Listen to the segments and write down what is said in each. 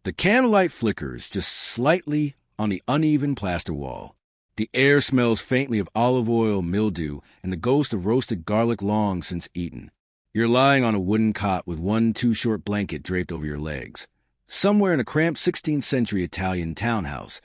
The candlelight flickers just slightly on the uneven plaster wall. The air smells faintly of olive oil, mildew, and the ghost of roasted garlic long since eaten. You're lying on a wooden cot with one too-short blanket draped over your legs, somewhere in a cramped 16th century Italian townhouse,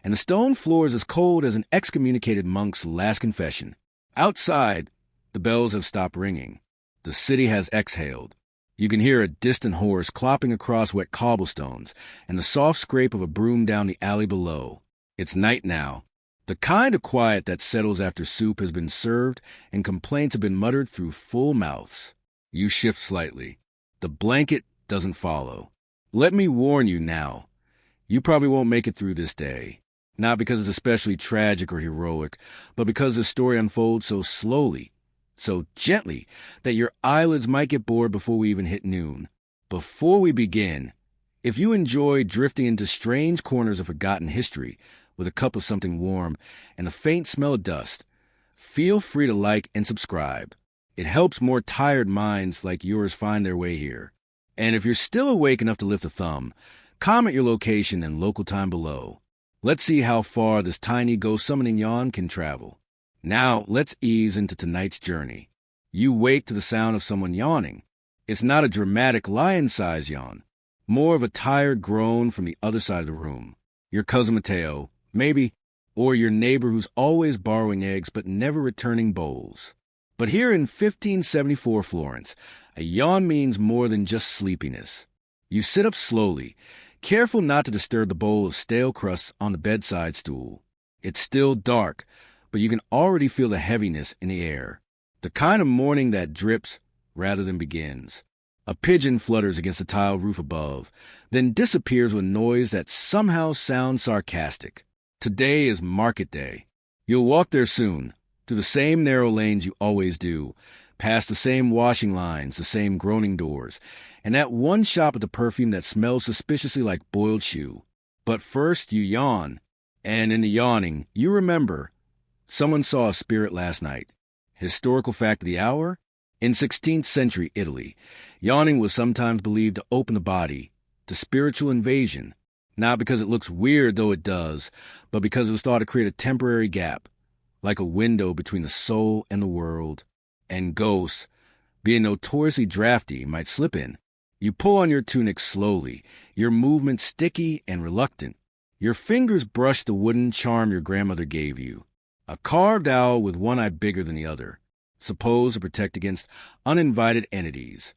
and the stone floor is as cold as an excommunicated monk's last confession. Outside, the bells have stopped ringing. The city has exhaled. You can hear a distant horse clopping across wet cobblestones and the soft scrape of a broom down the alley below. It's night now, the kind of quiet that settles after soup has been served and complaints have been muttered through full mouths. You shift slightly. The blanket doesn't follow. Let me warn you now. You probably won't make it through this day. Not because it's especially tragic or heroic, but because the story unfolds so slowly, so gently, that your eyelids might get bored before we even hit noon. Before we begin, if you enjoy drifting into strange corners of forgotten history with a cup of something warm and a faint smell of dust, feel free to like and subscribe. It helps more tired minds like yours find their way here. And if you're still awake enough to lift a thumb, comment your location and local time below. Let's see how far this tiny ghost-summoning yawn can travel. Now, let's ease into tonight's journey. You wake to the sound of someone yawning. It's not a dramatic lion-sized yawn, more of a tired groan from the other side of the room. Your cousin Mateo, maybe, or your neighbor who's always borrowing eggs but never returning bowls. But here in 1574 Florence, a yawn means more than just sleepiness. You sit up slowly, careful not to disturb the bowl of stale crusts on the bedside stool. It's still dark, but you can already feel the heaviness in the air, the kind of morning that drips rather than begins. A pigeon flutters against the tile roof above, then disappears with noise that somehow sounds sarcastic. Today is market day. You'll walk there soon, through the same narrow lanes you always do, past the same washing lines, the same groaning doors, and that one shop with the perfume that smells suspiciously like boiled shoe. But first you yawn, and in the yawning, you remember. Someone saw a spirit last night. Historical fact of the hour? In 16th century Italy, yawning was sometimes believed to open the body to spiritual invasion, not because it looks weird, though it does, but because it was thought to create a temporary gap, like a window between the soul and the world, and ghosts, being notoriously drafty, might slip in. You pull on your tunic slowly, your movement sticky and reluctant. Your fingers brush the wooden charm your grandmother gave you, a carved owl with one eye bigger than the other, supposed to protect against uninvited entities.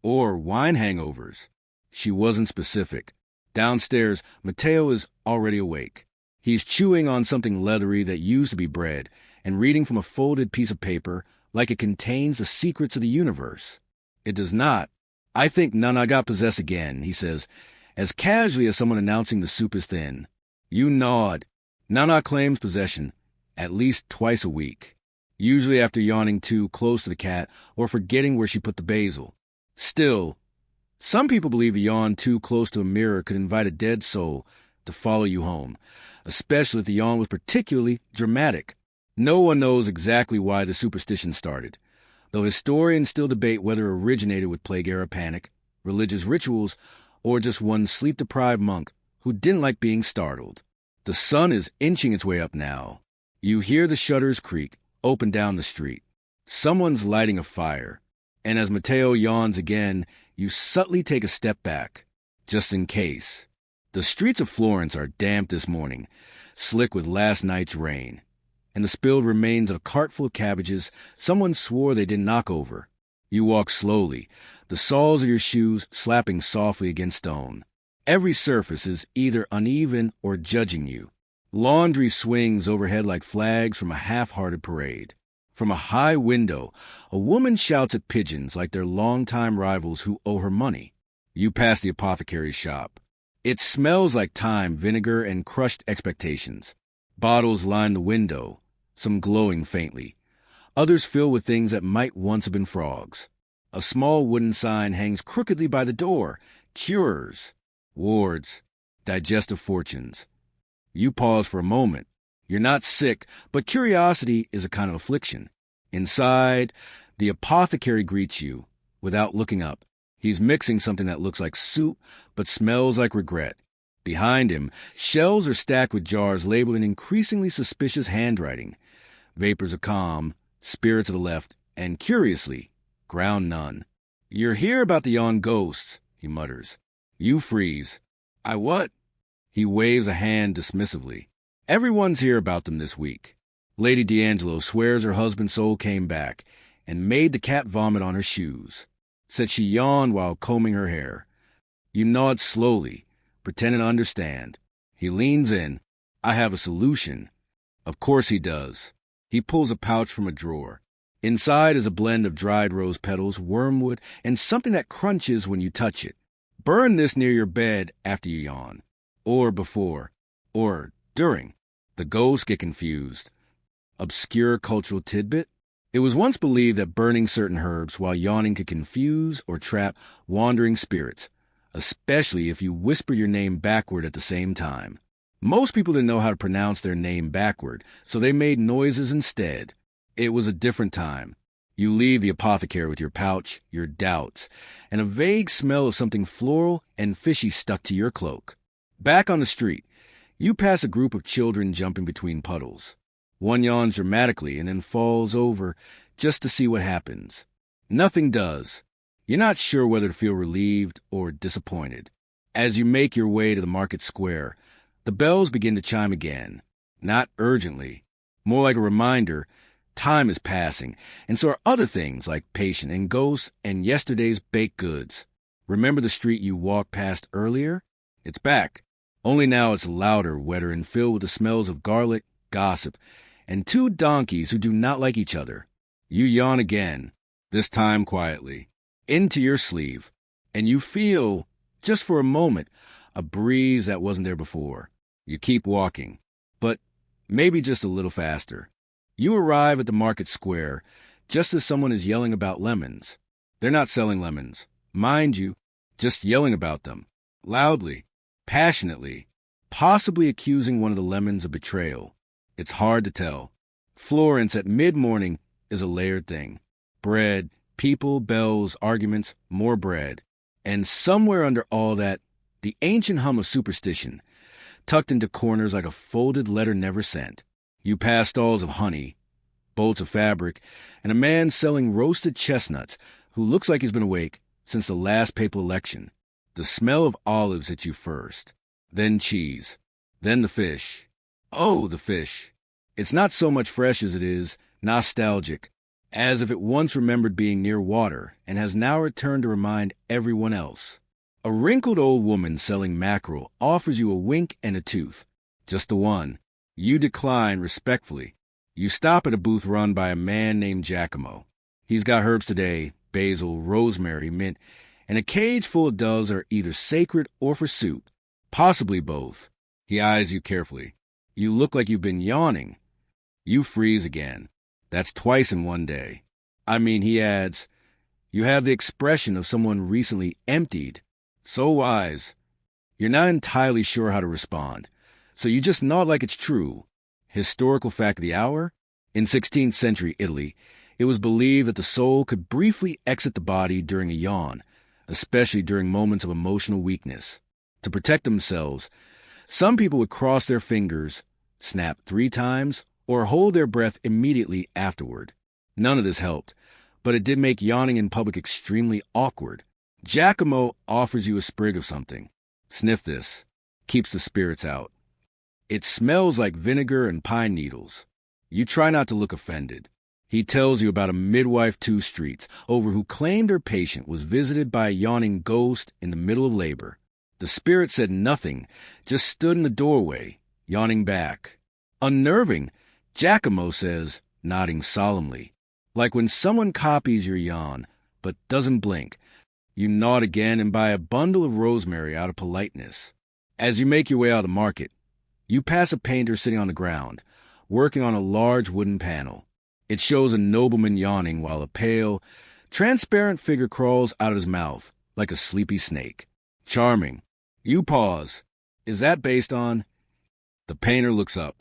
Or wine hangovers. She wasn't specific. Downstairs, Mateo is already awake. He's chewing on something leathery that used to be bread and reading from a folded piece of paper like it contains the secrets of the universe. It does not. I think Nana got possessed again, he says, as casually as someone announcing the soup is thin. You nod. Nana claims possession at least twice a week, usually after yawning too close to the cat or forgetting where she put the basil. Still, some people believe a yawn too close to a mirror could invite a dead soul to follow you home, especially if the yawn was particularly dramatic. No one knows exactly why the superstition started, though historians still debate whether it originated with plague-era panic, religious rituals, or just one sleep-deprived monk who didn't like being startled. The sun is inching its way up now. You hear the shutters creak, open down the street. Someone's lighting a fire, and as Mateo yawns again, you subtly take a step back, just in case. The streets of Florence are damp this morning, slick with last night's rain, and the spilled remains of a cart full of cabbages someone swore they didn't knock over. You walk slowly, the soles of your shoes slapping softly against stone. Every surface is either uneven or judging you. Laundry swings overhead like flags from a half-hearted parade. From a high window, a woman shouts at pigeons like they're longtime rivals who owe her money. You pass the apothecary's shop. It smells like thyme, vinegar, and crushed expectations. Bottles line the window, some glowing faintly. Others filled with things that might once have been frogs. A small wooden sign hangs crookedly by the door. Cures, wards, digestive fortunes. You pause for a moment. You're not sick, but curiosity is a kind of affliction. Inside, the apothecary greets you, without looking up. He's mixing something that looks like soup but smells like regret. Behind him, shelves are stacked with jars labeled in increasingly suspicious handwriting. Vapors of calm, spirits of the left, and curiously, ground none. "You're here about the yawn ghosts," he mutters. You freeze. "I what?" He waves a hand dismissively. "Everyone's here about them this week. Lady D'Angelo swears her husband's soul came back and made the cat vomit on her shoes. Said she yawned while combing her hair." You nod slowly, pretending to understand. He leans in. "I have a solution." Of course he does. He pulls a pouch from a drawer. Inside is a blend of dried rose petals, wormwood, and something that crunches when you touch it. Burn this near your bed after you yawn. Or before. Or during. The ghosts get confused. Obscure cultural tidbit? It was once believed that burning certain herbs while yawning could confuse or trap wandering spirits, especially if you whisper your name backward at the same time. Most people didn't know how to pronounce their name backward, so they made noises instead. It was a different time. You leave the apothecary with your pouch, your doubts, and a vague smell of something floral and fishy stuck to your cloak. Back on the street, you pass a group of children jumping between puddles. One yawns dramatically and then falls over just to see what happens. Nothing does. You're not sure whether to feel relieved or disappointed. As you make your way to the market square, the bells begin to chime again. Not urgently. More like a reminder, time is passing, and so are other things like patient and ghosts and yesterday's baked goods. Remember the street you walked past earlier? It's back. Only now it's louder, wetter, and filled with the smells of garlic, gossip, and two donkeys who do not like each other. You yawn again, this time quietly, into your sleeve, and you feel, just for a moment, a breeze that wasn't there before. You keep walking, but maybe just a little faster. You arrive at the market square just as someone is yelling about lemons. They're not selling lemons, mind you, just yelling about them, loudly, passionately, possibly accusing one of the lemons of betrayal. It's hard to tell. Florence at mid-morning is a layered thing. Bread, people, bells, arguments, more bread. And somewhere under all that, the ancient hum of superstition, tucked into corners like a folded letter never sent. You pass stalls of honey, bolts of fabric, and a man selling roasted chestnuts who looks like he's been awake since the last papal election. The smell of olives hits you first, then cheese, then the fish. Oh, the fish. It's not so much fresh as it is nostalgic, as if it once remembered being near water and has now returned to remind everyone else. A wrinkled old woman selling mackerel offers you a wink and a tooth. Just the one. You decline respectfully. You stop at a booth run by a man named Giacomo. He's got herbs today, basil, rosemary, mint, and a cage full of doves that are either sacred or for soup, possibly both. He eyes you carefully. You look like you've been yawning. You freeze again. That's twice in one day. I mean, he adds, you have the expression of someone recently emptied. So wise. You're not entirely sure how to respond, so you just nod like it's true. Historical fact of the hour? In 16th century Italy, it was believed that the soul could briefly exit the body during a yawn, especially during moments of emotional weakness. To protect themselves, some people would cross their fingers, snap 3 times, or hold their breath immediately afterward. None of this helped, but it did make yawning in public extremely awkward. Giacomo offers you a sprig of something. Sniff this. Keeps the spirits out. It smells like vinegar and pine needles. You try not to look offended. He tells you about a midwife 2 streets over who claimed her patient was visited by a yawning ghost in the middle of labor. The spirit said nothing, just stood in the doorway, yawning back. Unnerving, Giacomo says, nodding solemnly. Like when someone copies your yawn, but doesn't blink. You nod again and buy a bundle of rosemary out of politeness. As you make your way out of the market, you pass a painter sitting on the ground, working on a large wooden panel. It shows a nobleman yawning while a pale, transparent figure crawls out of his mouth like a sleepy snake. Charming. You pause. Is that based on? The painter looks up.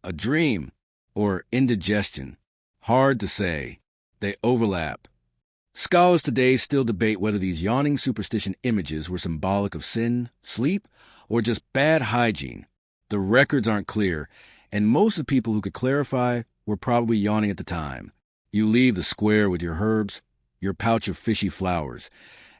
A dream or indigestion. Hard to say. They overlap. Scholars today still debate whether these yawning superstition images were symbolic of sin, sleep, or just bad hygiene. The records aren't clear, and most of the people who could clarify were probably yawning at the time. You leave the square with your herbs, your pouch of fishy flowers,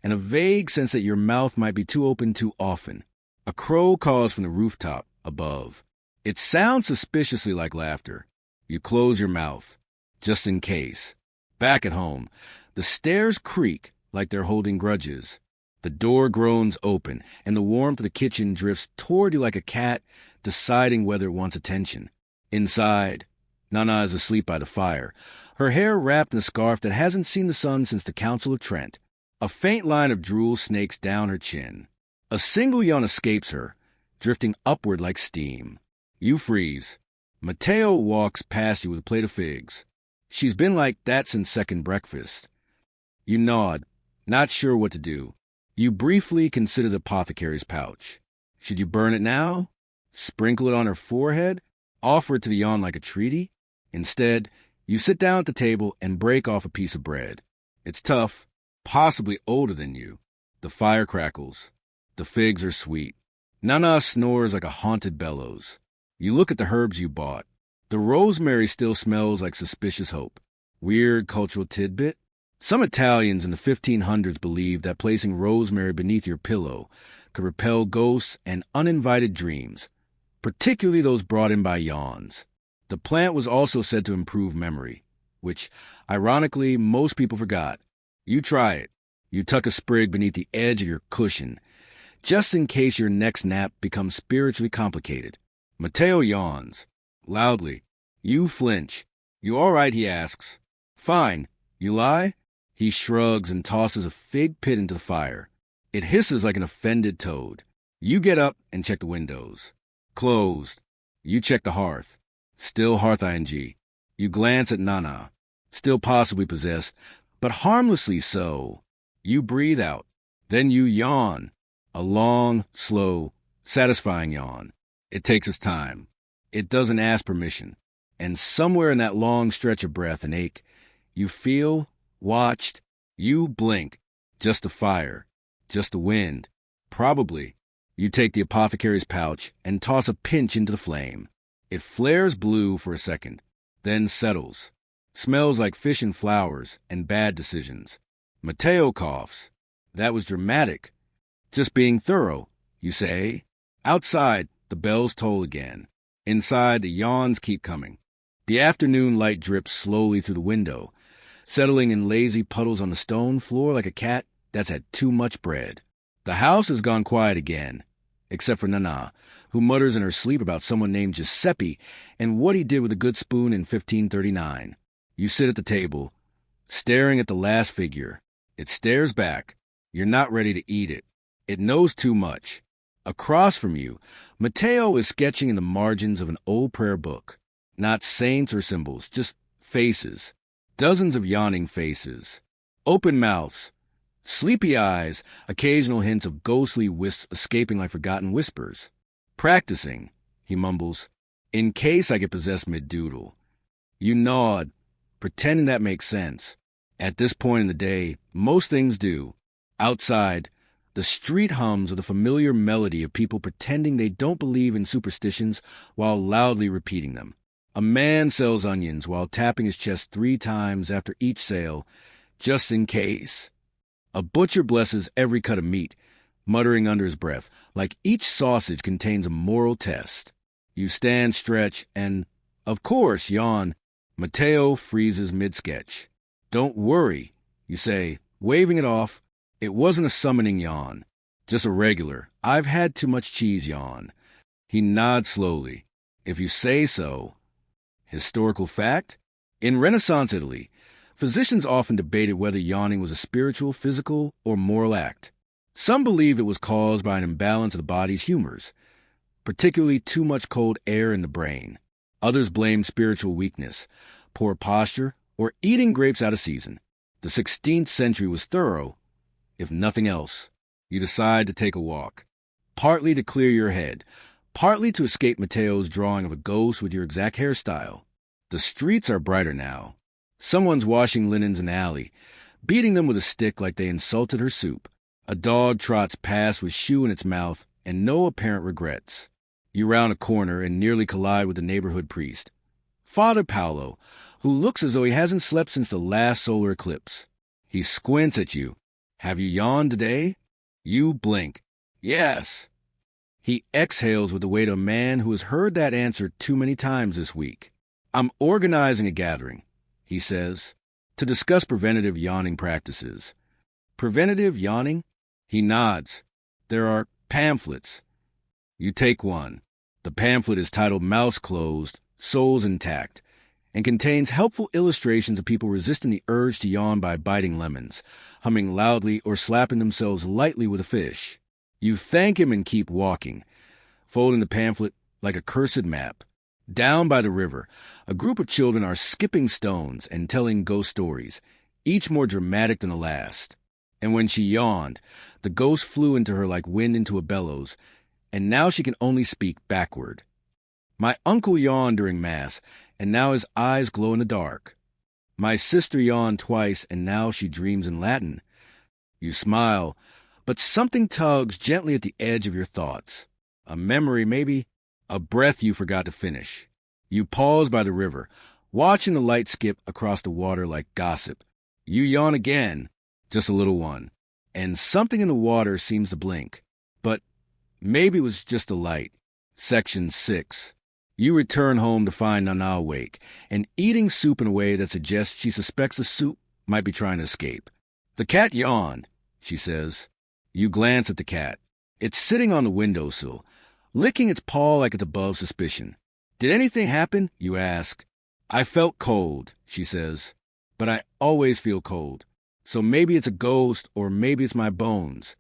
and a vague sense that your mouth might be too open too often. A crow calls from the rooftop above. It sounds suspiciously like laughter. You close your mouth, just in case. Back at home, the stairs creak like they're holding grudges. The door groans open, and the warmth of the kitchen drifts toward you like a cat deciding whether it wants attention. Inside, Nana is asleep by the fire, her hair wrapped in a scarf that hasn't seen the sun since the Council of Trent. A faint line of drool snakes down her chin. A single yawn escapes her, drifting upward like steam. You freeze. Mateo walks past you with a plate of figs. She's been like that since second breakfast. You nod, not sure what to do. You briefly consider the apothecary's pouch. Should you burn it now? Sprinkle it on her forehead? Offer it to the yawn like a treaty? Instead, you sit down at the table and break off a piece of bread. It's tough, possibly older than you. The fire crackles. The figs are sweet. Nana snores like a haunted bellows. You look at the herbs you bought. The rosemary still smells like suspicious hope. Weird cultural tidbit. Some Italians in the 1500s believed that placing rosemary beneath your pillow could repel ghosts and uninvited dreams, particularly those brought in by yawns. The plant was also said to improve memory, which, ironically, most people forgot. You try it. You tuck a sprig beneath the edge of your cushion, just in case your next nap becomes spiritually complicated. Mateo yawns. Loudly. You flinch. You all right, he asks. Fine. You lie? He shrugs and tosses a fig pit into the fire. It hisses like an offended toad. You get up and check the windows. Closed. You check the hearth. Still hearth ing. You glance at Nana. Still possibly possessed, but harmlessly so. You breathe out. Then you yawn. A long, slow, satisfying yawn. It takes its time. It doesn't ask permission. And somewhere in that long stretch of breath and ache, you feel watched. You blink. Just the fire. Just the wind. Probably. You take the apothecary's pouch and toss a pinch into the flame. It flares blue for a second, then settles. Smells like fish and flowers and bad decisions. Mateo coughs. That was dramatic. Just being thorough, you say. Outside, the bells toll again. Inside, the yawns keep coming. The afternoon light drips slowly through the window, settling in lazy puddles on the stone floor like a cat that's had too much bread. The house has gone quiet again, except for Nana, who mutters in her sleep about someone named Giuseppe and what he did with a good spoon in 1539. You sit at the table, staring at the last figure. It stares back. You're not ready to eat it. It knows too much. Across from you, Mateo is sketching in the margins of an old prayer book. Not saints or symbols, just faces. Dozens of yawning faces. Open mouths. Sleepy eyes, occasional hints of ghostly wisps escaping like forgotten whispers. Practicing, he mumbles, in case I get possessed mid-doodle. You nod, pretending that makes sense. At this point in the day, most things do. Outside, the street hums with a familiar melody of people pretending they don't believe in superstitions while loudly repeating them. A man sells onions while tapping his chest 3 times after each sale, just in case. A butcher blesses every cut of meat, muttering under his breath, like each sausage contains a moral test. You stand, stretch, and, of course, yawn. Mateo freezes mid-sketch. Don't worry, you say, waving it off. It wasn't a summoning yawn, just a regular, I've had too much cheese yawn. He nods slowly. If you say so. Historical fact? In Renaissance Italy, physicians often debated whether yawning was a spiritual, physical, or moral act. Some believed it was caused by an imbalance of the body's humors, particularly too much cold air in the brain. Others blamed spiritual weakness, poor posture, or eating grapes out of season. The 16th century was thorough, if nothing else. You decide to take a walk, partly to clear your head, partly to escape Mateo's drawing of a ghost with your exact hairstyle. The streets are brighter now. Someone's washing linens in the alley, beating them with a stick like they insulted her soup. A dog trots past with shoe in its mouth and no apparent regrets. You round a corner and nearly collide with the neighborhood priest, Father Paolo, who looks as though he hasn't slept since the last solar eclipse. He squints at you. Have you yawned today? You blink. Yes. He exhales with the weight of a man who has heard that answer too many times this week. I'm organizing a gathering, he says, to discuss preventative yawning practices. Preventative yawning? He nods. There are pamphlets. You take one. The pamphlet is titled Mouths Closed, Souls Intact, and contains helpful illustrations of people resisting the urge to yawn by biting lemons, humming loudly, or slapping themselves lightly with a fish. You thank him and keep walking, folding the pamphlet like a cursed map. Down by the river, a group of children are skipping stones and telling ghost stories, each more dramatic than the last. And when she yawned, the ghost flew into her like wind into a bellows, and now she can only speak backward. My uncle yawned during Mass, and now his eyes glow in the dark. My sister yawned twice, and now she dreams in Latin. You smile, but something tugs gently at the edge of your thoughts. A memory, maybe. A breath you forgot to finish. You pause by the river, watching the light skip across the water like gossip. You yawn again, just a little one, and something in the water seems to blink. But maybe it was just the light. Section 6. You return home to find Nana awake, and eating soup in a way that suggests she suspects the soup might be trying to escape. The cat yawned, she says. You glance at the cat. It's sitting on the windowsill, licking its paw like it's above suspicion. Did anything happen? You ask. I felt cold, she says. But I always feel cold. So maybe it's a ghost, or maybe it's my bones.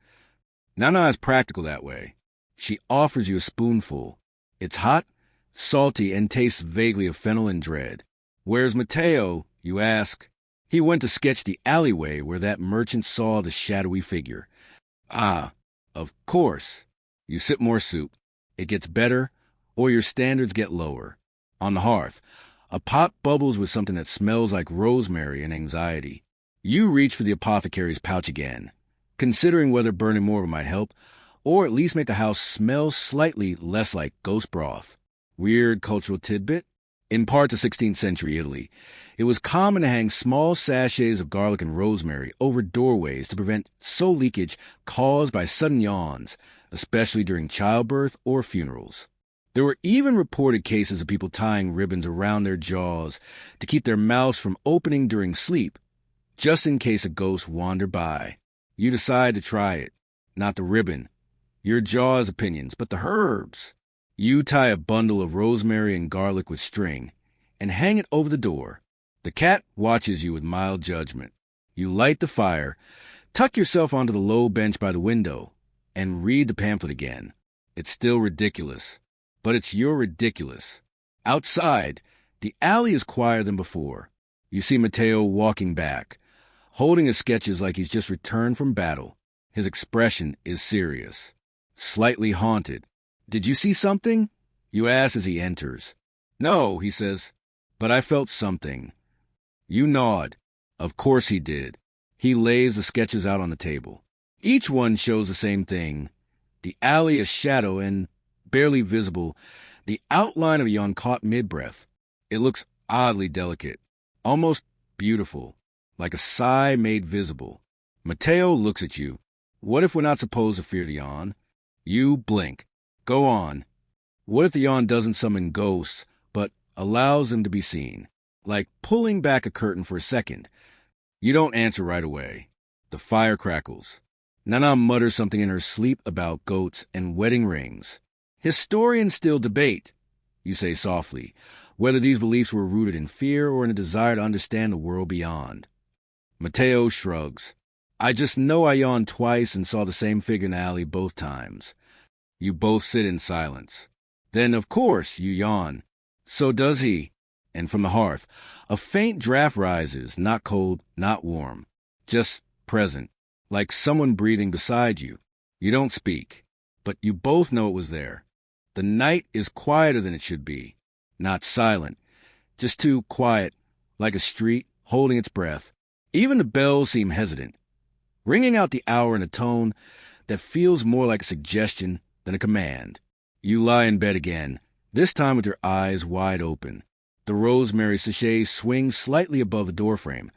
Nana is practical that way. She offers you a spoonful. It's hot, salty, and tastes vaguely of fennel and dread. Where's Matteo? You ask. He went to sketch the alleyway where that merchant saw the shadowy figure. Ah, of course. You sip more soup. It gets better, or your standards get lower. On the hearth, a pot bubbles with something that smells like rosemary and anxiety. You reach for the apothecary's pouch again, considering whether burning more might help, or at least make the house smell slightly less like ghost broth. Weird cultural tidbit. In parts of 16th century Italy, it was common to hang small sachets of garlic and rosemary over doorways to prevent soul leakage caused by sudden yawns, especially during childbirth or funerals. There were even reported cases of people tying ribbons around their jaws to keep their mouths from opening during sleep, just in case a ghost wandered by. You decide to try it. Not the ribbon, your jaw's opinions, but the herbs. You tie a bundle of rosemary and garlic with string and hang it over the door. The cat watches you with mild judgment. You light the fire, tuck yourself onto the low bench by the window, and read the pamphlet again. It's still ridiculous, but it's your ridiculous. Outside, the alley is quieter than before. You see Matteo walking back, holding his sketches like he's just returned from battle. His expression is serious, slightly haunted. Did you see something? You ask as he enters. No, he says, but I felt something. You nod. Of course he did. He lays the sketches out on the table. Each one shows the same thing. The alley is shadow and, barely visible, the outline of a yawn caught mid-breath. It looks oddly delicate, almost beautiful, like a sigh made visible. Matteo looks at you. What if we're not supposed to fear the yawn? You blink. Go on. What if the yawn doesn't summon ghosts, but allows them to be seen? Like pulling back a curtain for a second. You don't answer right away. The fire crackles. Nana mutters something in her sleep about goats and wedding rings. Historians still debate, you say softly, whether these beliefs were rooted in fear or in a desire to understand the world beyond. Matteo shrugs. I just know I yawned twice and saw the same figure in the alley both times. You both sit in silence. Then, of course, you yawn. So does he. And from the hearth, a faint draft rises, not cold, not warm, just present, like someone breathing beside you. You don't speak, but you both know it was there. The night is quieter than it should be. Not silent, just too quiet, like a street holding its breath. Even the bells seem hesitant, ringing out the hour in a tone that feels more like a suggestion than a command. You lie in bed again, this time with your eyes wide open. The rosemary sachet swings slightly above the doorframe,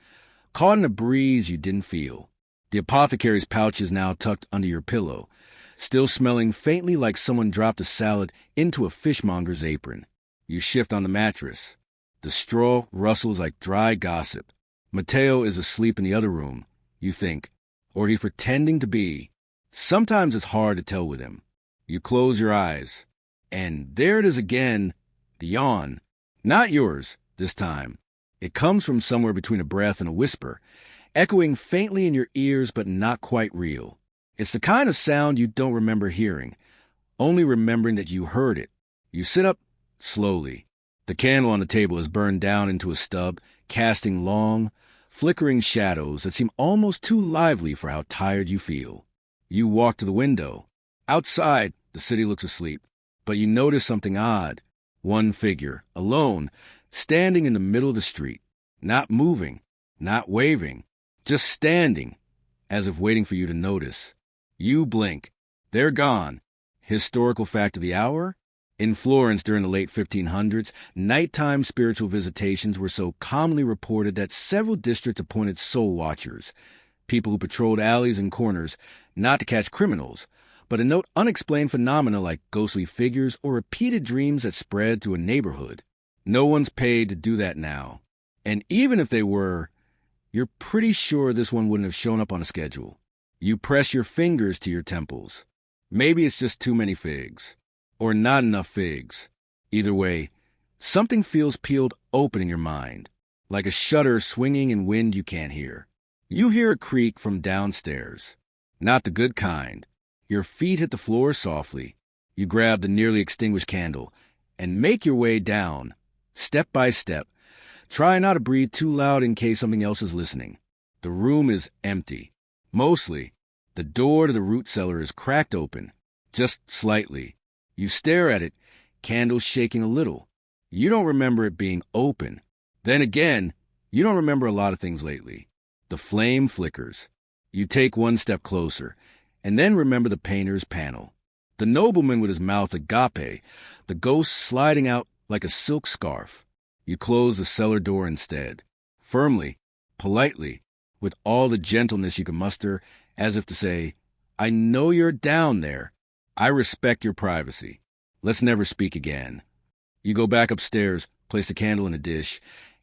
caught in a breeze you didn't feel. The apothecary's pouch is now tucked under your pillow, still smelling faintly like someone dropped a salad into a fishmonger's apron. You shift on the mattress. The straw rustles like dry gossip. Mateo is asleep in the other room, you think, or he's pretending to be. Sometimes it's hard to tell with him. You close your eyes, and there it is again, the yawn. Not yours, this time. It comes from somewhere between a breath and a whisper, echoing faintly in your ears but not quite real. It's the kind of sound you don't remember hearing, only remembering that you heard it. You sit up slowly. The candle on the table is burned down into a stub, casting long, flickering shadows that seem almost too lively for how tired you feel. You walk to the window. Outside, the city looks asleep, but you notice something odd. One figure, alone, standing in the middle of the street, not moving, not waving, just standing, as if waiting for you to notice. You blink. They're gone. Historical fact of the hour? In Florence during the late 1500s, nighttime spiritual visitations were so commonly reported that several districts appointed soul watchers, people who patrolled alleys and corners, not to catch criminals, but to note unexplained phenomena like ghostly figures or repeated dreams that spread through a neighborhood. No one's paid to do that now. And even if they were, you're pretty sure this one wouldn't have shown up on a schedule. You press your fingers to your temples. Maybe it's just too many figs. Or not enough figs. Either way, something feels peeled open in your mind, like a shutter swinging in wind you can't hear. You hear a creak from downstairs. Not the good kind. Your feet hit the floor softly. You grab the nearly extinguished candle and make your way down, step by step. Try not to breathe too loud in case something else is listening. The room is empty. Mostly. The door to the root cellar is cracked open, just slightly. You stare at it, candle shaking a little. You don't remember it being open. Then again, you don't remember a lot of things lately. The flame flickers. You take one step closer, and then remember the painter's panel. The nobleman with his mouth agape, the ghost sliding out like a silk scarf. You close the cellar door instead, firmly, politely, with all the gentleness you can muster, as if to say, I know you're down there. I respect your privacy. Let's never speak again. You go back upstairs, place the candle in a dish,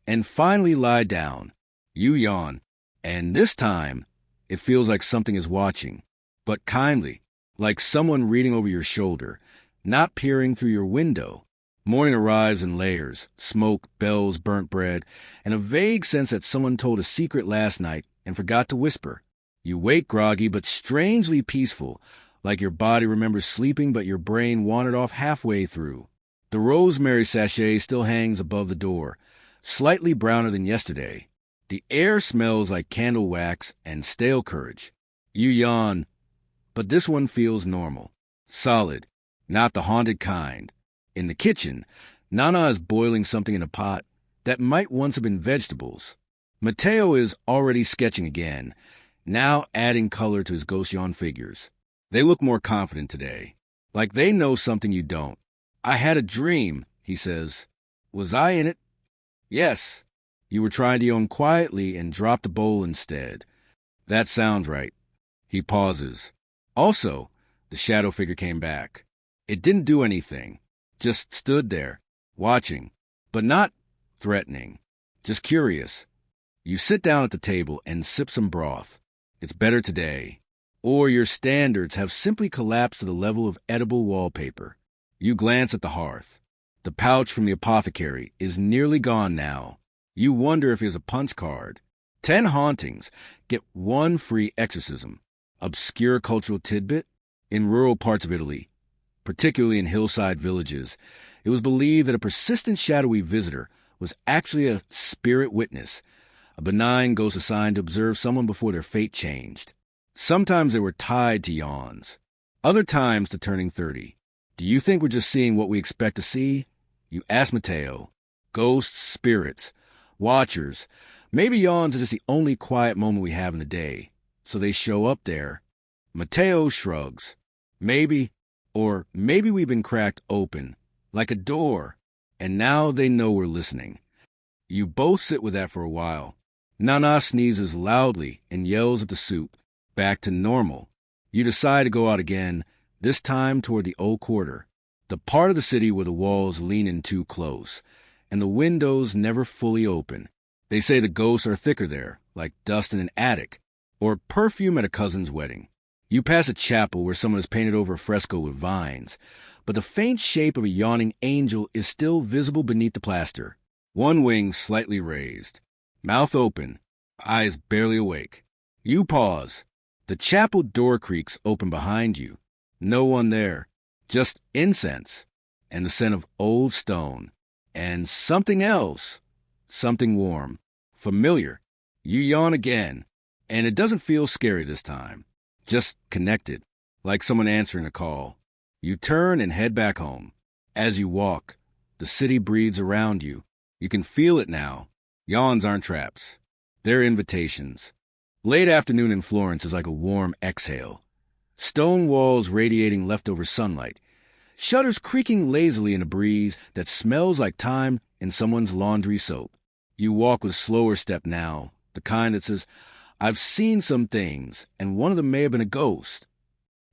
and finally lie down. You yawn, and this time it feels like something is watching, but kindly, like someone reading over your shoulder, not peering through your window. Morning arrives in layers, smoke, bells, burnt bread, and a vague sense that someone told a secret last night and forgot to whisper. You wake groggy but strangely peaceful, like your body remembers sleeping but your brain wandered off halfway through. The rosemary sachet still hangs above the door, slightly browner than yesterday. The air smells like candle wax and stale courage. You yawn, but this one feels normal, solid, not the haunted kind. In the kitchen, Nana is boiling something in a pot that might once have been vegetables. Mateo is already sketching again, now adding color to his ghost yawn figures. They look more confident today, like they know something you don't. I had a dream, he says. Was I in it? Yes. You were trying to yawn quietly and dropped the bowl instead. That sounds right. He pauses. Also, the shadow figure came back. It didn't do anything. Just stood there, watching, but not threatening, just curious. You sit down at the table and sip some broth. It's better today. Or your standards have simply collapsed to the level of edible wallpaper. You glance at the hearth. The pouch from the apothecary is nearly gone now. You wonder if he has a punch card. 10 hauntings, get 1 free exorcism. Obscure cultural tidbit? In rural parts of Italy, particularly in hillside villages, it was believed that a persistent shadowy visitor was actually a spirit witness, a benign ghost assigned to observe someone before their fate changed. Sometimes they were tied to yawns, other times to turning 30. Do you think we're just seeing what we expect to see? You ask Mateo. Ghosts, spirits, watchers, Maybe yawns are just the only quiet moment we have in the day, so they show up there. Mateo shrugs. Maybe, or maybe we've been cracked open, like a door, and now they know we're listening. You both sit with that for a while. Nana sneezes loudly and yells at the soup. Back to normal. You decide to go out again, this time toward the old quarter, the part of the city where the walls lean in too close, and the windows never fully open. They say the ghosts are thicker there, like dust in an attic, or perfume at a cousin's wedding. You pass a chapel where someone has painted over a fresco with vines, but the faint shape of a yawning angel is still visible beneath the plaster, one wing slightly raised, mouth open, eyes barely awake. You pause. The chapel door creaks open behind you. No one there, just incense and the scent of old stone, and something else. Something warm, familiar. You yawn again, and it doesn't feel scary this time. Just connected, like someone answering a call. You turn and head back home. As you walk, the city breathes around you. You can feel it now. Yawns aren't traps. They're invitations. Late afternoon in Florence is like a warm exhale. Stone walls radiating leftover sunlight. Shutters creaking lazily in a breeze that smells like time in someone's laundry soap. You walk with a slower step now, the kind that says, I've seen some things, and one of them may have been a ghost.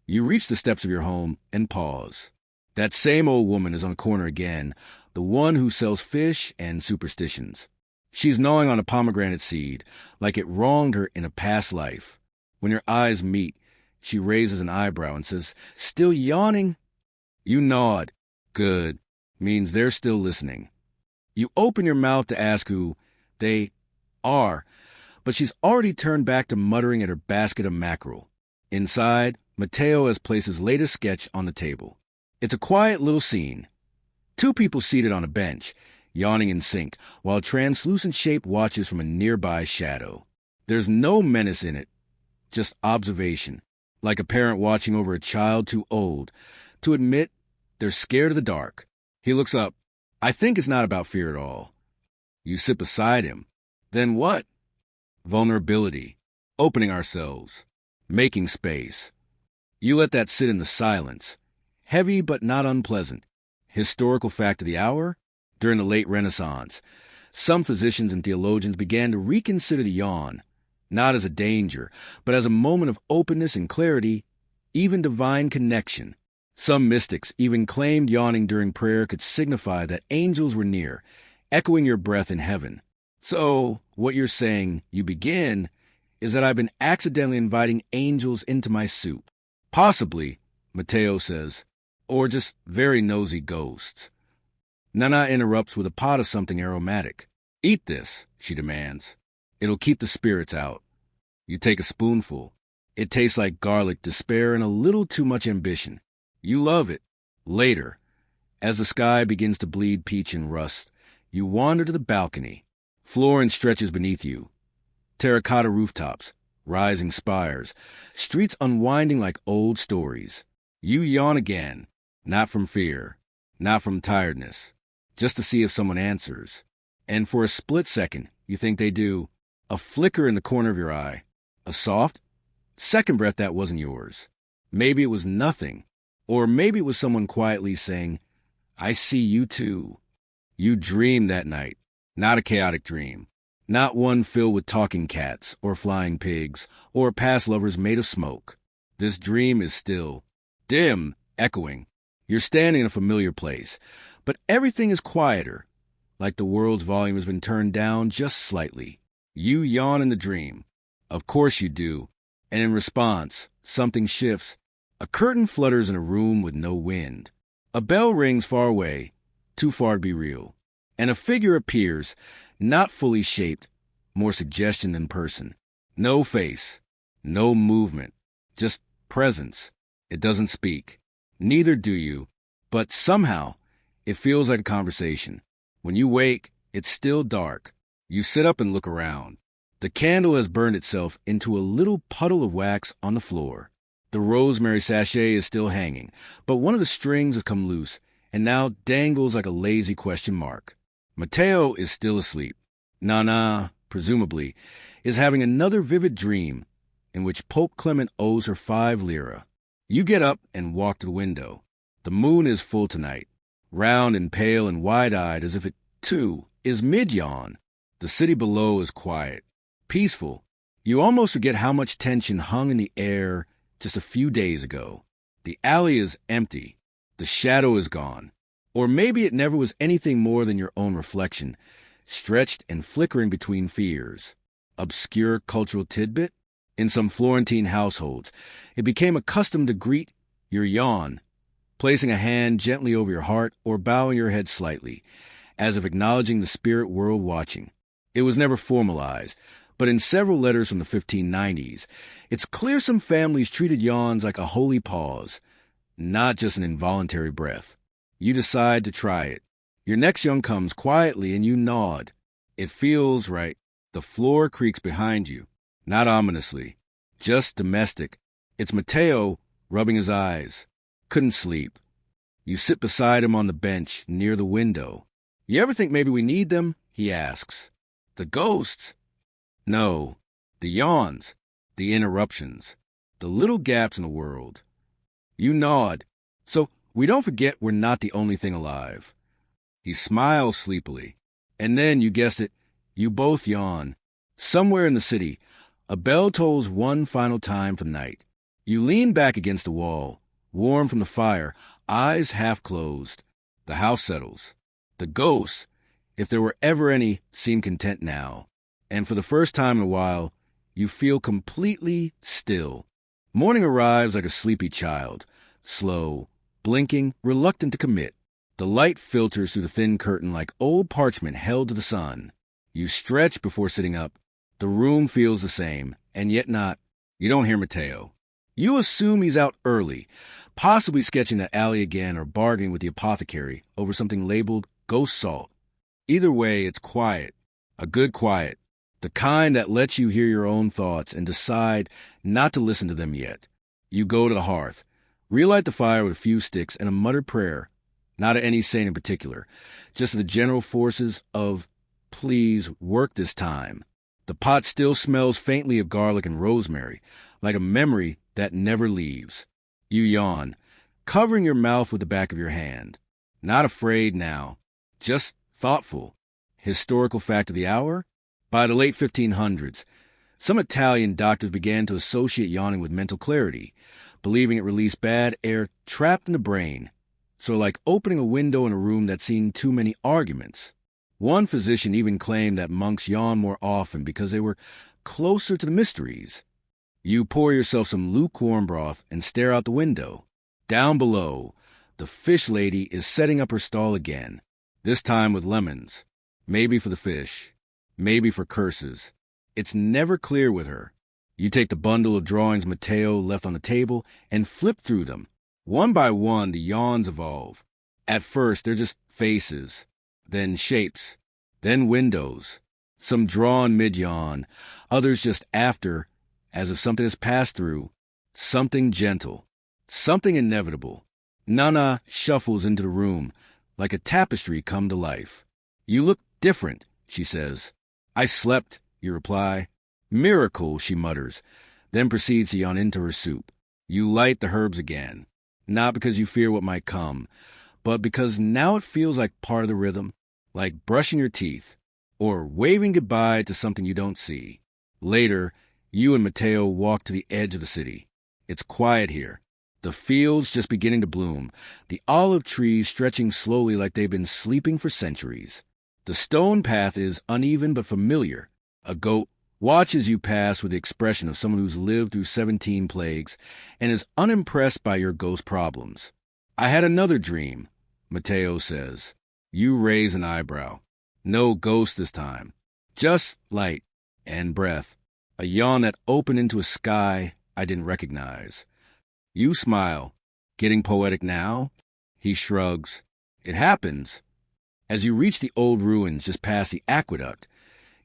You reach the steps of your home and pause. That same old woman is on the corner again, the one who sells fish and superstitions. She's gnawing on a pomegranate seed, like it wronged her in a past life. When your eyes meet, she raises an eyebrow and says, Still yawning? You nod. Good. Means they're still listening. You open your mouth to ask who they are, but she's already turned back to muttering at her basket of mackerel. Inside, Mateo has placed his latest sketch on the table. It's a quiet little scene. Two people seated on a bench, yawning in sync, while a translucent shape watches from a nearby shadow. There's no menace in it, just observation, like a parent watching over a child too old to admit they're scared of the dark. He looks up. I think it's not about fear at all. You sit beside him. Then what? Vulnerability. Opening ourselves. Making space. You let that sit in the silence. Heavy but not unpleasant. Historical fact of the hour? During the late Renaissance, some physicians and theologians began to reconsider the yawn, not as a danger, but as a moment of openness and clarity, even divine connection. Some mystics even claimed yawning during prayer could signify that angels were near, echoing your breath in heaven. So, what you're saying, you begin, is that I've been accidentally inviting angels into my soup. Possibly, Mateo says, or just very nosy ghosts. Nana interrupts with a pot of something aromatic. Eat this, she demands. It'll keep the spirits out. You take a spoonful. It tastes like garlic, despair, and a little too much ambition. You love it. Later, as the sky begins to bleed peach and rust, you wander to the balcony. Florence stretches beneath you. Terracotta rooftops, rising spires, streets unwinding like old stories. You yawn again, not from fear, not from tiredness, just to see if someone answers. And for a split second, you think they do. A flicker in the corner of your eye. A soft, second breath that wasn't yours. Maybe it was nothing. Or maybe it was someone quietly saying, I see you too. You dreamed that night. Not a chaotic dream. Not one filled with talking cats or flying pigs or past lovers made of smoke. This dream is still, dim, echoing. You're standing in a familiar place, but everything is quieter, like the world's volume has been turned down just slightly. You yawn in the dream. Of course you do. And in response, something shifts. A curtain flutters in a room with no wind. A bell rings far away, too far to be real. And a figure appears, not fully shaped, more suggestion than person. No face, no movement, just presence. It doesn't speak. Neither do you. But somehow, it feels like a conversation. When you wake, it's still dark. You sit up and look around. The candle has burned itself into a little puddle of wax on the floor. The rosemary sachet is still hanging, but one of the strings has come loose and now dangles like a lazy question mark. Mateo is still asleep. Nana, presumably, is having another vivid dream in which Pope Clement owes her 5 lira. You get up and walk to the window. The moon is full tonight, round and pale and wide-eyed as if it, too, is mid-yawn. The city below is quiet, peaceful. You almost forget how much tension hung in the air just a few days ago. The alley is empty. The shadow is gone. Or maybe it never was anything more than your own reflection, stretched and flickering between fears. Obscure cultural tidbit? In some Florentine households, it became accustomed to greet your yawn, placing a hand gently over your heart or bowing your head slightly, as if acknowledging the spirit world watching. It was never formalized, but in several letters from the 1590s, it's clear some families treated yawns like a holy pause, not just an involuntary breath. You decide to try it. Your next yawn comes quietly and you nod. It feels right. The floor creaks behind you. Not ominously, just domestic. It's Matteo rubbing his eyes. Couldn't sleep. You sit beside him on the bench near the window. You ever think maybe we need them? He asks. The ghosts? No. The yawns. The interruptions. The little gaps in the world. You nod. So we don't forget we're not the only thing alive. He smiles sleepily. And then, you guessed it, you both yawn. Somewhere in the city, a bell tolls one final time for the night. You lean back against the wall, warm from the fire, eyes half closed. The house settles. The ghosts, if there were ever any, seem content now. And for the first time in a while, you feel completely still. Morning arrives like a sleepy child, slow, blinking, reluctant to commit. The light filters through the thin curtain like old parchment held to the sun. You stretch before sitting up. The room feels the same, and yet not. You don't hear Matteo. You assume he's out early, possibly sketching that alley again or bargaining with the apothecary over something labeled ghost salt. Either way, it's quiet. A good quiet. The kind that lets you hear your own thoughts and decide not to listen to them yet. You go to the hearth, relight the fire with a few sticks and a muttered prayer, not to any saint in particular, just to the general forces of, please work this time. The pot still smells faintly of garlic and rosemary, like a memory that never leaves. You yawn, covering your mouth with the back of your hand. Not afraid now, just thoughtful. Historical fact of the hour? By the late 1500s, some Italian doctors began to associate yawning with mental clarity, believing it released bad air trapped in the brain. So like opening a window in a room that's seen too many arguments. One physician even claimed that monks yawned more often because they were closer to the mysteries. You pour yourself some lukewarm broth and stare out the window. Down below, the fish lady is setting up her stall again, this time with lemons. Maybe for the fish, maybe for curses. It's never clear with her. You take the bundle of drawings Matteo left on the table and flip through them. One by one, the yawns evolve. At first, they're just faces, then shapes, then windows. Some drawn mid-yawn, others just after, as if something has passed through. Something gentle, something inevitable. Nana shuffles into the room, like a tapestry come to life. You look different, she says. I slept, you reply. Miracle, she mutters, then proceeds to yawn into her soup. You light the herbs again, not because you fear what might come, but because now it feels like part of the rhythm, like brushing your teeth, or waving goodbye to something you don't see. Later, you and Matteo walk to the edge of the city. It's quiet here. The fields just beginning to bloom, the olive trees stretching slowly like they've been sleeping for centuries. The stone path is uneven but familiar. A goat watches you pass with the expression of someone who's lived through 17 plagues and is unimpressed by your ghost problems. I had another dream, Matteo says. You raise an eyebrow. No ghost this time. Just light and breath. A yawn that opened into a sky I didn't recognize. You smile. Getting poetic now? He shrugs. It happens. As you reach the old ruins just past the aqueduct,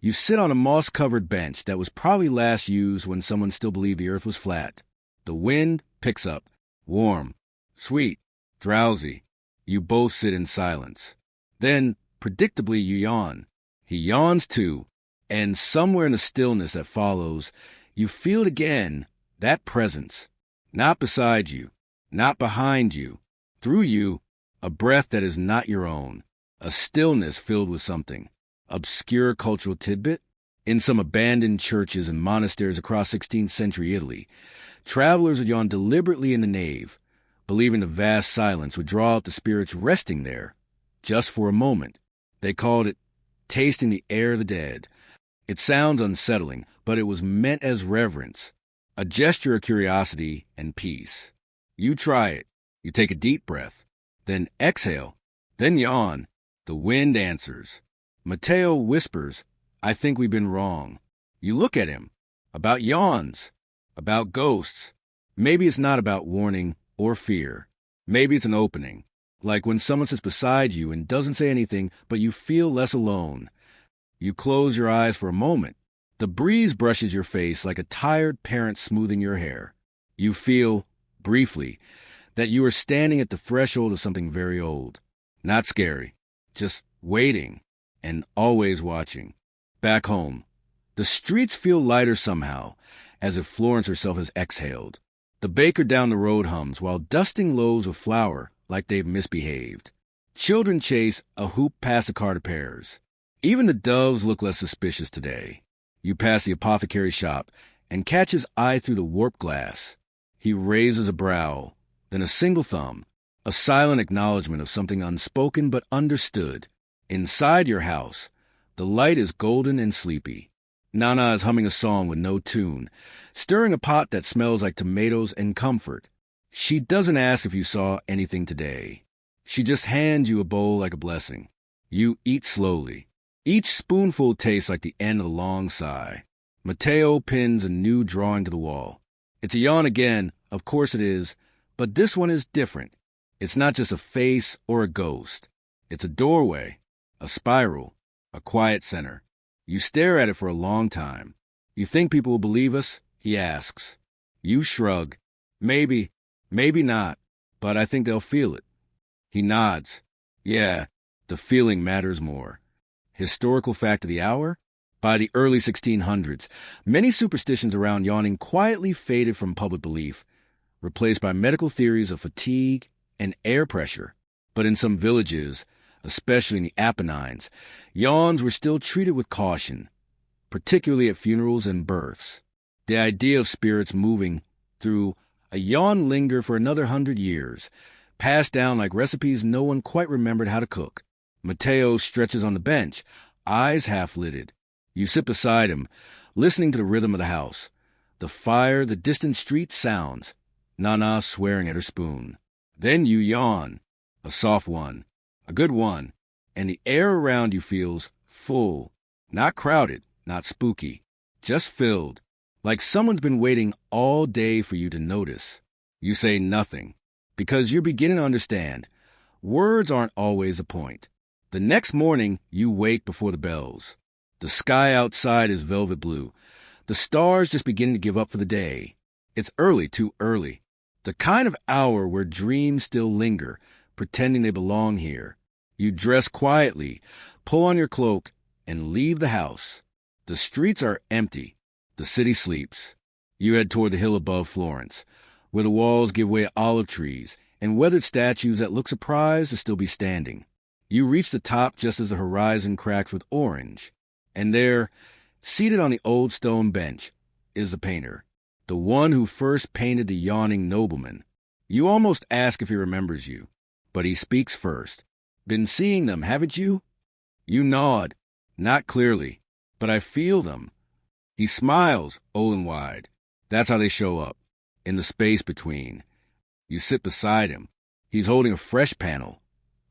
you sit on a moss-covered bench that was probably last used when someone still believed the earth was flat. The wind picks up. Warm. Sweet. Drowsy. You both sit in silence. Then, predictably, you yawn. He yawns too, And somewhere in the stillness that follows, you feel it again, that presence. Not beside you, not behind you, through you, a breath that is not your own, a stillness filled with something. Obscure cultural tidbit? In some abandoned churches and monasteries across 16th century Italy, travelers would yawn deliberately in the nave, believing the vast silence would draw out the spirits resting there, just for a moment. They called it tasting the air of the dead. It sounds unsettling, but it was meant as reverence, a gesture of curiosity and peace. You try it. You take a deep breath, then exhale, then yawn. The wind answers. Matteo whispers, "I think we've been wrong." You look at him. About yawns. About ghosts. Maybe it's not about warning or fear. Maybe it's an opening. Like when someone sits beside you and doesn't say anything, but you feel less alone. You close your eyes for a moment. The breeze brushes your face like a tired parent smoothing your hair. You feel, briefly, that you are standing at the threshold of something very old. Not scary, just waiting and always watching. Back home, the streets feel lighter somehow, as if Florence herself has exhaled. The baker down the road hums while dusting loaves of flour like they've misbehaved. Children chase a hoop past a cart of pears. Even the doves look less suspicious today. You pass the apothecary's shop and catch his eye through the warped glass. He raises a brow, then a single thumb, a silent acknowledgement of something unspoken but understood. Inside your house, the light is golden and sleepy. Nana is humming a song with no tune, stirring a pot that smells like tomatoes and comfort. She doesn't ask if you saw anything today. She just hands you a bowl like a blessing. You eat slowly. Each spoonful tastes like the end of a long sigh. Matteo pins a new drawing to the wall. It's a yawn again, of course it is, but this one is different. It's not just a face or a ghost. It's a doorway, a spiral, a quiet center. You stare at it for a long time. You think people will believe us? He asks. You shrug. Maybe, maybe not, but I think they'll feel it. He nods. Yeah, the feeling matters more. Historical fact of the hour? By the early 1600s, many superstitions around yawning quietly faded from public belief, replaced by medical theories of fatigue and air pressure. But in some villages, especially in the Apennines, yawns were still treated with caution, particularly at funerals and births. The idea of spirits moving through a yawn lingered for another 100 years, passed down like recipes no one quite remembered how to cook. Matteo stretches on the bench, eyes half-lidded. You sit beside him, listening to the rhythm of the house. The fire, the distant street sounds. Nana swearing at her spoon. Then you yawn. A soft one. A good one. And the air around you feels full. Not crowded, not spooky. Just filled. Like someone's been waiting all day for you to notice. You say nothing. Because you're beginning to understand. Words aren't always a point. The next morning, you wake before the bells. The sky outside is velvet blue. The stars just beginning to give up for the day. It's early, too early. The kind of hour where dreams still linger, pretending they belong here. You dress quietly, pull on your cloak, and leave the house. The streets are empty. The city sleeps. You head toward the hill above Florence, where the walls give way to olive trees and weathered statues that look surprised to still be standing. You reach the top just as the horizon cracks with orange. And there, seated on the old stone bench, is the painter, the one who first painted the yawning nobleman. You almost ask if he remembers you, but he speaks first. Been seeing them, haven't you? You nod, not clearly, but I feel them. He smiles, old and wide. That's how they show up, in the space between. You sit beside him. He's holding a fresh panel,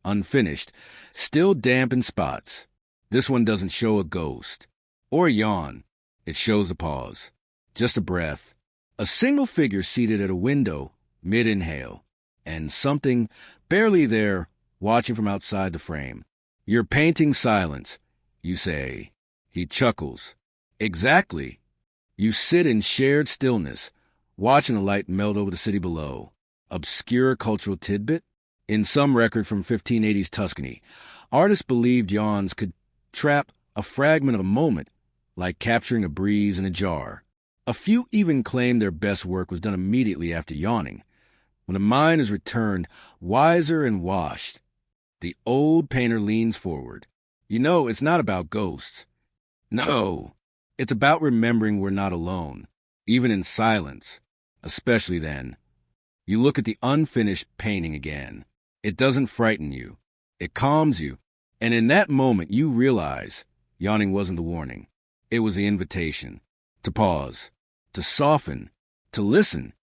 unfinished, still damp in spots. This one doesn't show a ghost or a yawn. It shows a pause, just a breath, a single figure seated at a window, mid-inhale, and something barely there watching from outside the frame. You're painting silence, you say. He chuckles. Exactly. You sit in shared stillness, watching the light melt over the city below. Obscure cultural tidbit? In some record from 1580s Tuscany, artists believed yawns could trap a fragment of a moment, like capturing a breeze in a jar. A few even claim their best work was done immediately after yawning, when the mind is returned wiser and washed. The old painter leans forward. You know, it's not about ghosts. No, it's about remembering we're not alone, even in silence, especially then. You look at the unfinished painting again. It doesn't frighten you. It calms you. And in that moment, you realize yawning wasn't the warning. It was the invitation to pause, to soften, to listen.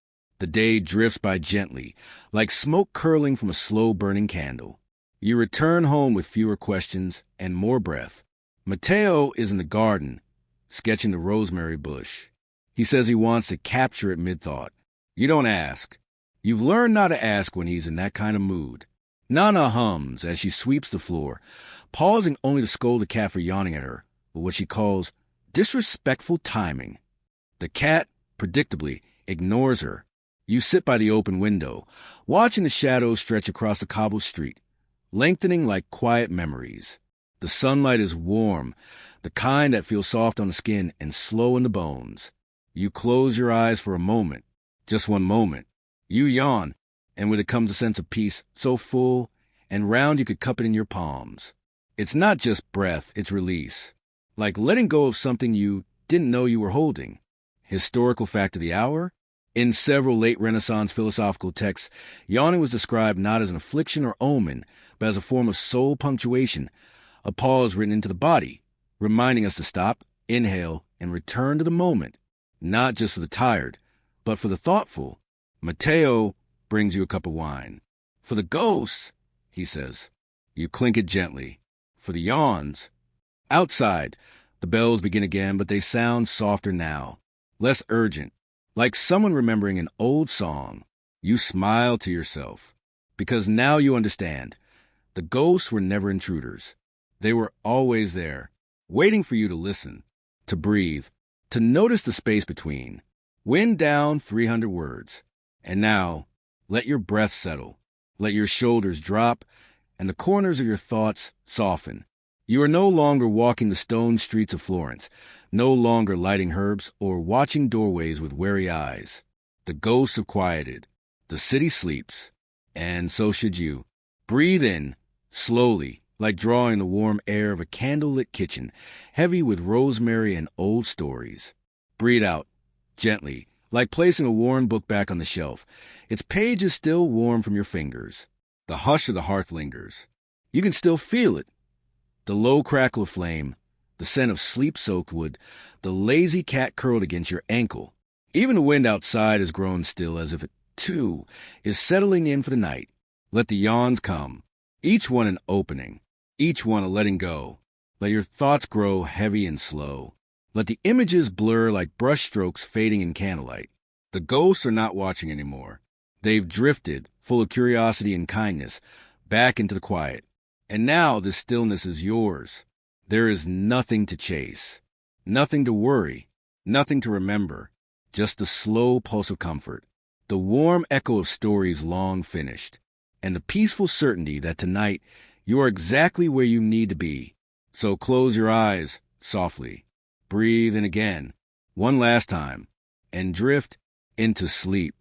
The day drifts by gently, like smoke curling from a slow-burning candle. You return home with fewer questions and more breath. Mateo is in the garden, sketching the rosemary bush. He says he wants to capture it mid-thought. You don't ask. You've learned not to ask when he's in that kind of mood. Nana hums as she sweeps the floor, pausing only to scold the cat for yawning at her with what she calls disrespectful timing. The cat, predictably, ignores her. You sit by the open window, watching the shadows stretch across the cobbled street, lengthening like quiet memories. The sunlight is warm, the kind that feels soft on the skin and slow in the bones. You close your eyes for a moment, just one moment. You yawn, and with it comes a sense of peace so full and round you could cup it in your palms. It's not just breath, it's release, like letting go of something you didn't know you were holding. Historical fact of the hour? In several late Renaissance philosophical texts, yawning was described not as an affliction or omen, but as a form of soul punctuation, a pause written into the body, reminding us to stop, inhale, and return to the moment, not just for the tired, but for the thoughtful. Mateo brings you a cup of wine. For the ghosts, he says. You clink it gently. For the yawns. Outside, the bells begin again, but they sound softer now, less urgent, like someone remembering an old song. You smile to yourself, because now you understand. The ghosts were never intruders. They were always there, waiting for you to listen, to breathe, to notice the space between. Wind down 300 words. And now, let your breath settle. Let your shoulders drop, and the corners of your thoughts soften. You are no longer walking the stone streets of Florence, no longer lighting herbs or watching doorways with wary eyes. The ghosts have quieted. The city sleeps, and so should you. Breathe in, slowly, like drawing the warm air of a candlelit kitchen, heavy with rosemary and old stories. Breathe out, gently, like placing a worn book back on the shelf. Its page is still warm from your fingers. The hush of the hearth lingers. You can still feel it. The low crackle of flame, the scent of sleep-soaked wood, the lazy cat curled against your ankle. Even the wind outside has grown still, as if it, too, is settling in for the night. Let the yawns come, each one an opening, each one a letting go. Let your thoughts grow heavy and slow. Let the images blur like brushstrokes fading in candlelight. The ghosts are not watching anymore. They've drifted, full of curiosity and kindness, back into the quiet. And now this stillness is yours. There is nothing to chase, nothing to worry, nothing to remember, just the slow pulse of comfort, the warm echo of stories long finished, and the peaceful certainty that tonight you are exactly where you need to be. So close your eyes softly, breathe in again, one last time, and drift into sleep.